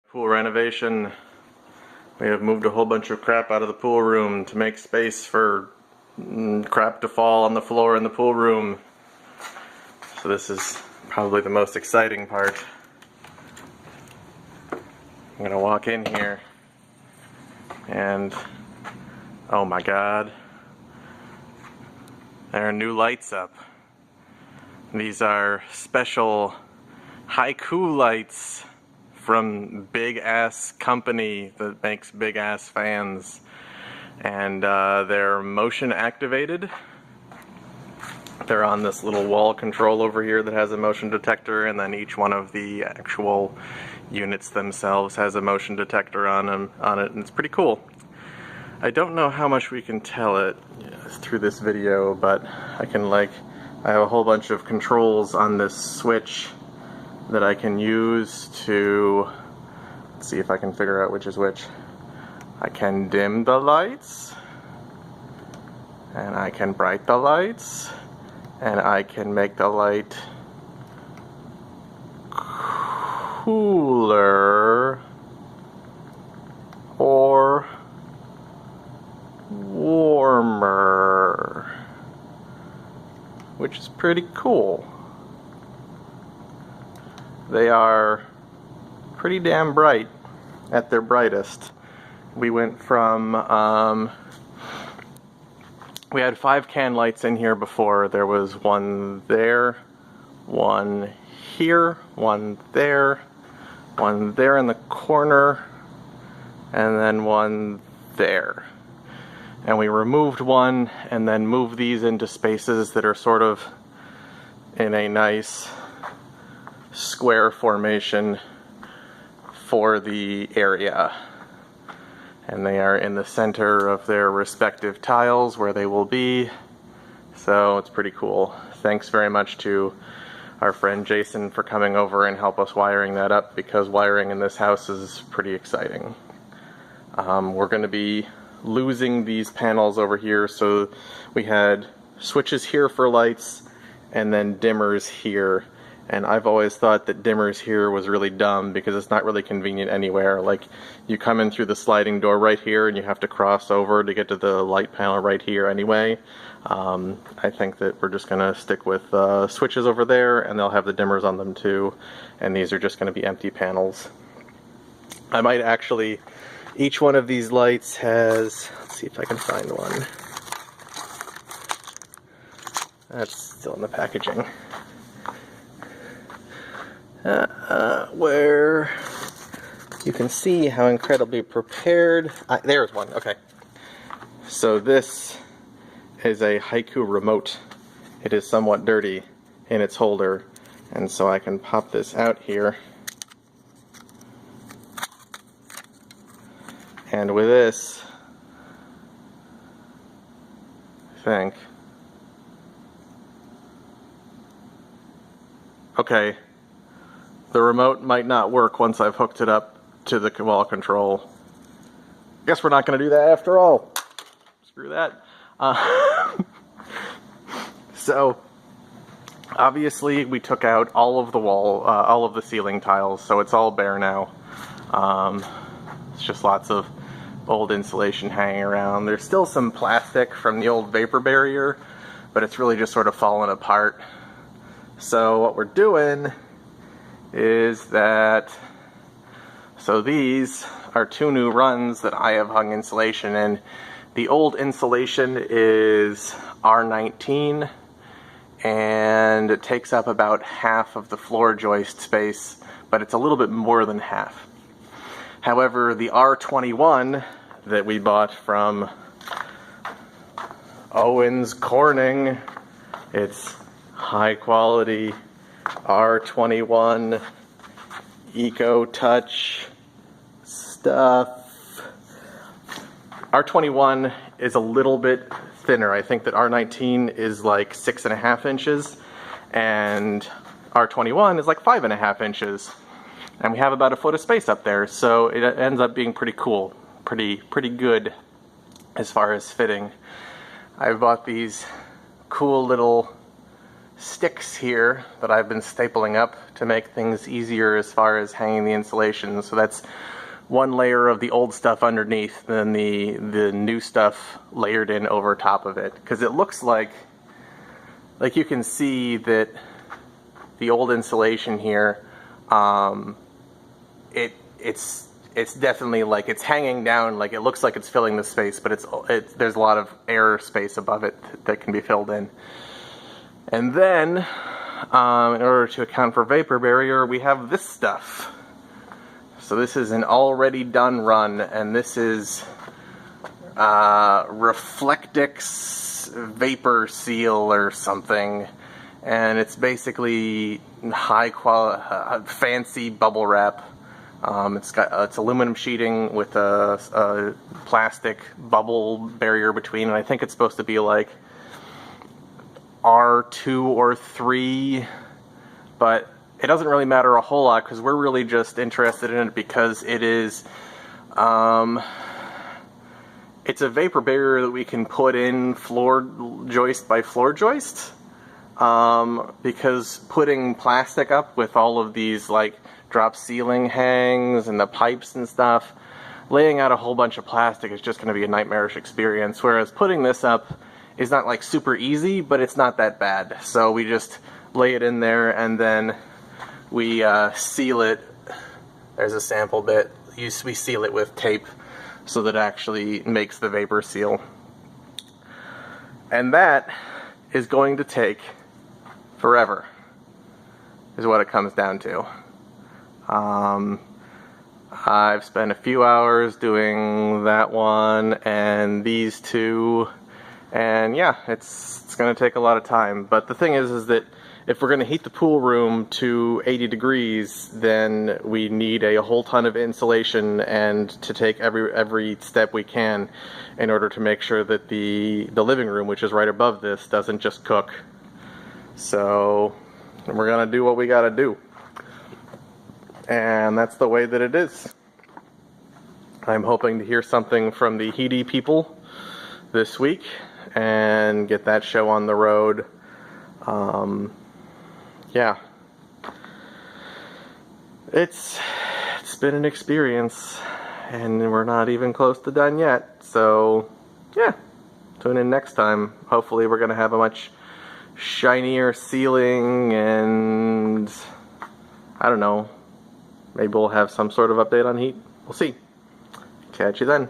Pool renovation. We have moved a whole bunch of crap out of the pool room to make space for crap to fall on the floor in the pool room. So this is probably the most exciting part. I'm gonna walk in here and oh my god, there are new lights up. These are special haiku lights from big ass company that makes big ass fans, and they're motion activated. They're on this little wall control over here that has a motion detector, and then each one of the actual units themselves has a motion detector on it, and it's pretty cool. I don't know how much we can tell it through this video, but I have a whole bunch of controls on this switch that I can use to, let's see if I can figure out which is which. I can dim the lights, and I can bright the lights, and I can make the light cooler or warmer, which is pretty cool. They are pretty damn bright at their brightest. We went from, we had 5 can lights in here before. There was one there, one here, one there in the corner, and then one there. And we removed one and then moved these into spaces that are sort of in a nice square formation for the area, and they are in the center of their respective tiles where they will be, so it's pretty cool. Thanks very much to our friend Jason for coming over and help us wiring that up, because wiring in this house is pretty exciting. We're going to be losing these panels over here, so we had switches here for lights and then dimmers here. And I've always thought that dimmers here was really dumb because it's not really convenient anywhere. Like, you come in through the sliding door right here and you have to cross over to get to the light panel right here anyway. I think that we're just going to stick with switches over there, and they'll have the dimmers on them too. And these are just going to be empty panels. I might actually, each one of these lights has, let's see if I can find one. That's still in the packaging. Where you can see how incredibly prepared. There's one, okay. So this is a haiku remote. It is somewhat dirty in its holder, and so I can pop this out here. And with this, I think, okay, the remote might not work once I've hooked it up to the wall control. Guess we're not going to do that after all. Screw that. So, obviously we took out all of the all of the ceiling tiles, so it's all bare now. It's just lots of old insulation hanging around. There's still some plastic from the old vapor barrier, but it's really just sort of fallen apart. So what we're doing is that, so these are 2 new runs that I have hung insulation in. The old insulation is R19, and it takes up about half of the floor joist space, but it's a little bit more than half. However, the R21 that we bought from Owens Corning, it's high quality R21 Eco Touch stuff. R21 is a little bit thinner. I think that R19 is like 6.5 inches, and R21 is like 5.5 inches. And we have about a foot of space up there, so it ends up being pretty cool, pretty good as far as fitting. I bought these cool little sticks here that I've been stapling up to make things easier as far as hanging the insulation. So that's one layer of the old stuff underneath, then the new stuff layered in over top of it. Because it looks like you can see that the old insulation here, it's definitely like it's hanging down, like it looks like it's filling the space, but there's a lot of air space above it that can be filled in. And then, in order to account for vapor barrier, we have this stuff. So this is an already done run, and this is Reflectix Vapor Seal or something. And it's basically high quality, fancy bubble wrap. It's aluminum sheeting with a plastic bubble barrier between, and I think it's supposed to be like R2 or 3, but it doesn't really matter a whole lot because we're really just interested in it because it is it's a vapor barrier that we can put in floor joist by floor joist, because putting plastic up with all of these like drop ceiling hangs and the pipes and stuff, laying out a whole bunch of plastic is just going to be a nightmarish experience, whereas putting this up is not like super easy, but it's not that bad. So we just lay it in there and then we seal it. There's a sample bit. We seal it with tape so that it actually makes the vapor seal. And that is going to take forever, is what it comes down to. I've spent a few hours doing that one and these two, and yeah, it's going to take a lot of time. But the thing is that if we're going to heat the pool room to 80 degrees, then we need a whole ton of insulation and to take every step we can in order to make sure that the living room, which is right above this, doesn't just cook. So we're going to do what we got to do. And that's the way that it is. I'm hoping to hear something from the Heaty people this week and get that show on the road. Yeah, it's been an experience, and we're not even close to done yet. So yeah, tune in next time. Hopefully we're gonna have a much shinier ceiling, and I don't know, maybe we'll have some sort of update on heat. We'll see. Catch you then.